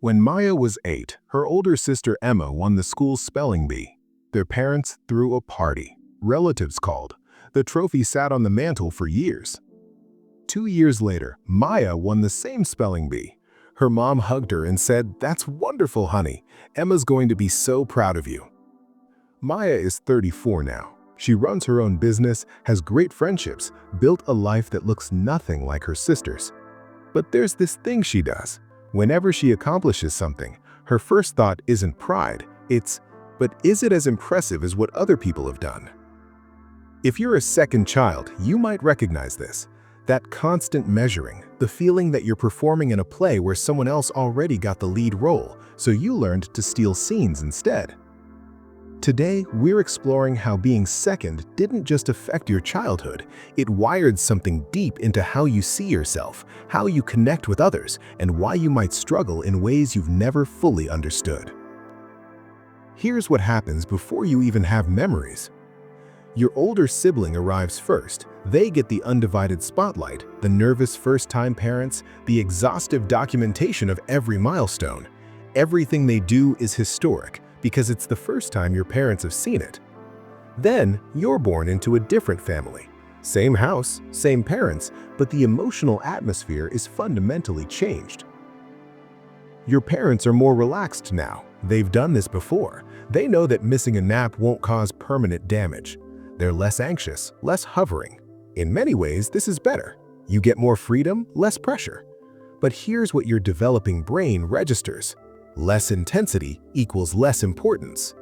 When Maya was 8, her older sister Emma won the school's spelling bee. Their parents threw a party. Relatives called. The trophy sat on the mantle for years. 2 years later, Maya won the same spelling bee. Her mom hugged her and said, "That's wonderful, honey. Emma's going to be so proud of you." Maya is 34 now. She runs her own business, has great friendships, built a life that looks nothing like her sister's. But there's this thing she does. Whenever she accomplishes something, her first thought isn't pride, it's, but is it as impressive as what other people have done? If you're a second child, you might recognize this. That constant measuring, the feeling that you're performing in a play where someone else already got the lead role, so you learned to steal scenes instead. Today, we're exploring how being second didn't just affect your childhood, it wired something deep into how you see yourself, how you connect with others, and why you might struggle in ways you've never fully understood. Here's what happens before you even have memories. Your older sibling arrives first. They get the undivided spotlight, the nervous first-time parents, the exhaustive documentation of every milestone. Everything they do is historic, because it's the first time your parents have seen it. Then, you're born into a different family. Same house, same parents, but the emotional atmosphere is fundamentally changed. Your parents are more relaxed now. They've done this before. They know that missing a nap won't cause permanent damage. They're less anxious, less hovering. In many ways, this is better. You get more freedom, less pressure. But here's what your developing brain registers. Less intensity equals less importance.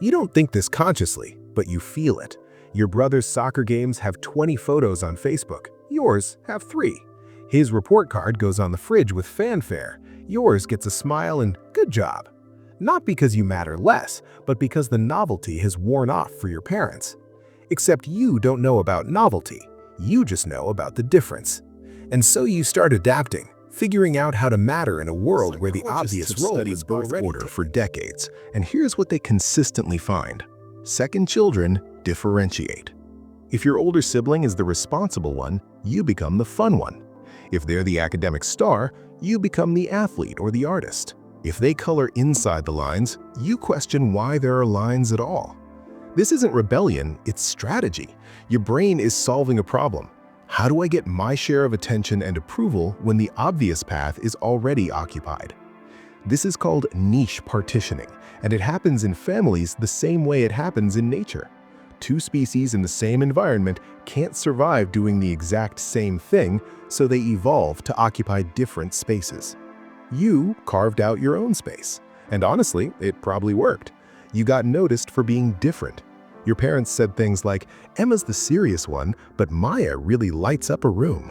You don't think this consciously, but you feel it. Your brother's soccer games have 20 photos on Facebook. Yours have 3. His report card goes on the fridge with fanfare. Yours gets a smile and "good job." Not because you matter less, but because the novelty has worn off for your parents. Except you don't know about novelty. You just know about the difference. And so you start adapting, figuring out how to matter in a world where the obvious role is birth order for decades. And here's what they consistently find. Second children differentiate. If your older sibling is the responsible one, you become the fun one. If they're the academic star, you become the athlete or the artist. If they color inside the lines, you question why there are lines at all. This isn't rebellion, it's strategy. Your brain is solving a problem. How do I get my share of attention and approval when the obvious path is already occupied? This is called niche partitioning, and it happens in families the same way it happens in nature. 2 species in the same environment can't survive doing the exact same thing, so they evolve to occupy different spaces. You carved out your own space, and honestly, it probably worked. You got noticed for being different. Your parents said things like, "Emma's the serious one, but Maya really lights up a room."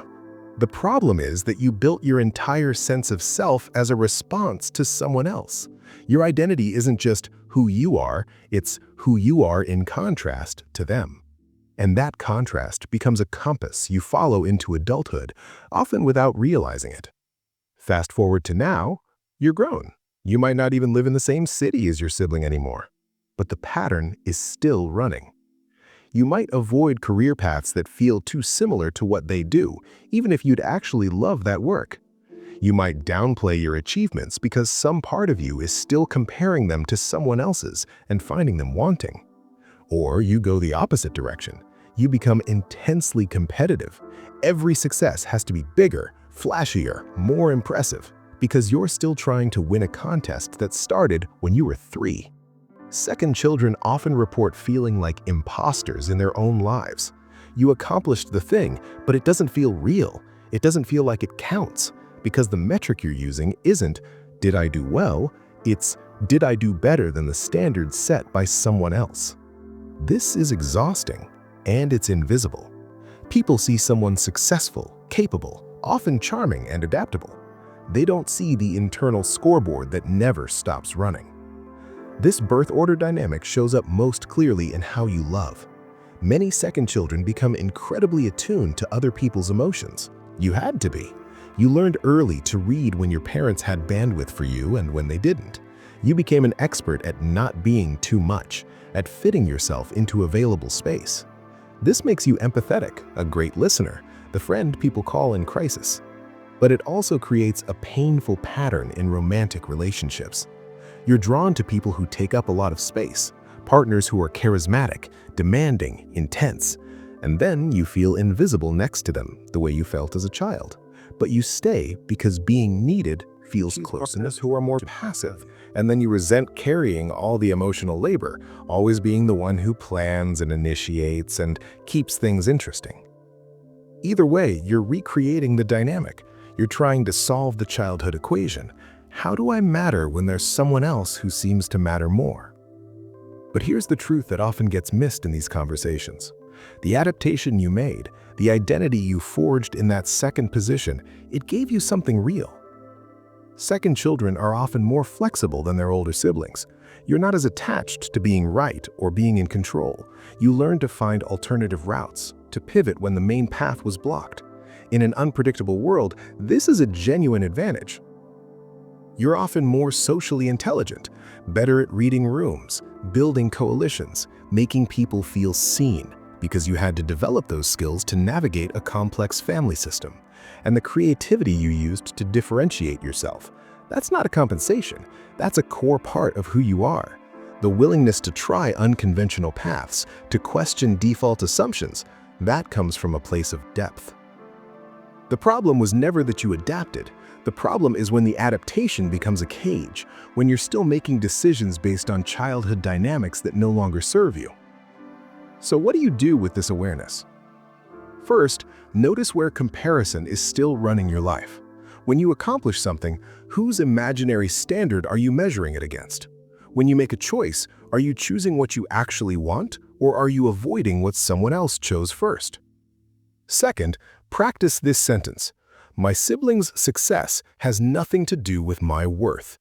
The problem is that you built your entire sense of self as a response to someone else. Your identity isn't just who you are, it's who you are in contrast to them. And that contrast becomes a compass you follow into adulthood, often without realizing it. Fast forward to now, you're grown. You might not even live in the same city as your sibling anymore. But the pattern is still running. You might avoid career paths that feel too similar to what they do, even if you'd actually love that work. You might downplay your achievements because some part of you is still comparing them to someone else's and finding them wanting. Or you go the opposite direction. You become intensely competitive. Every success has to be bigger, flashier, more impressive, because you're still trying to win a contest that started when you were 3. Second children often report feeling like imposters in their own lives. You accomplished the thing, but it doesn't feel real. It doesn't feel like it counts, because the metric you're using isn't, "Did I do well?" It's, "Did I do better than the standards set by someone else?" This is exhausting, and it's invisible. People see someone successful, capable, often charming and adaptable. They don't see the internal scoreboard that never stops running. This birth order dynamic shows up most clearly in how you love. Many second children become incredibly attuned to other people's emotions. You had to be. You learned early to read when your parents had bandwidth for you and when they didn't. You became an expert at not being too much, at fitting yourself into available space. This makes you empathetic, a great listener, the friend people call in crisis. But it also creates a painful pattern in romantic relationships. You're drawn to people who take up a lot of space, partners who are charismatic, demanding, intense, and then you feel invisible next to them, the way you felt as a child. But you stay because being needed feels close enough. Who are more passive, and then you resent carrying all the emotional labor, always being the one who plans and initiates and keeps things interesting. Either way, you're recreating the dynamic. You're trying to solve the childhood equation. How do I matter when there's someone else who seems to matter more? But here's the truth that often gets missed in these conversations. The adaptation you made, the identity you forged in that second position, it gave you something real. Second children are often more flexible than their older siblings. You're not as attached to being right or being in control. You learn to find alternative routes, to pivot when the main path was blocked. In an unpredictable world, this is a genuine advantage. You're often more socially intelligent, better at reading rooms, building coalitions, making people feel seen, because you had to develop those skills to navigate a complex family system. And the creativity you used to differentiate yourself, that's not a compensation, that's a core part of who you are. The willingness to try unconventional paths, to question default assumptions, that comes from a place of depth. The problem was never that you adapted. The problem is when the adaptation becomes a cage, when you're still making decisions based on childhood dynamics that no longer serve you. So what do you do with this awareness? First, notice where comparison is still running your life. When you accomplish something, whose imaginary standard are you measuring it against? When you make a choice, are you choosing what you actually want, or are you avoiding what someone else chose first? Second, practice this sentence. My sibling's success has nothing to do with my worth.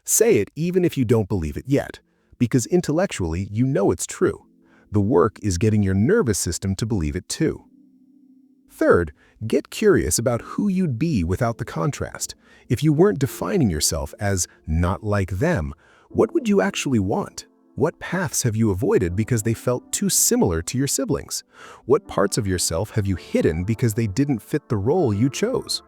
Say it even if you don't believe it yet, because intellectually you know it's true. The work is getting your nervous system to believe it too. Third, get curious about who you'd be without the contrast. If you weren't defining yourself as not like them, what would you actually want? What paths have you avoided because they felt too similar to your siblings? What parts of yourself have you hidden because they didn't fit the role you chose?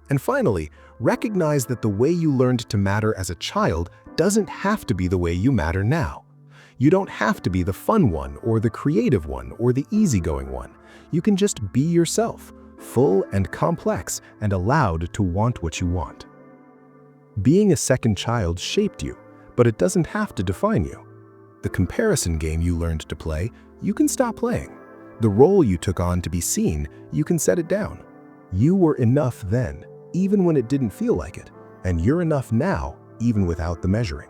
And finally, recognize that the way you learned to matter as a child doesn't have to be the way you matter now. You don't have to be the fun one or the creative one or the easygoing one. You can just be yourself, full and complex and allowed to want what you want. Being a second child shaped you, but it doesn't have to define you. The comparison game you learned to play, you can stop playing. The role you took on to be seen, you can set it down. You were enough then, even when it didn't feel like it, and you're enough now, even without the measuring.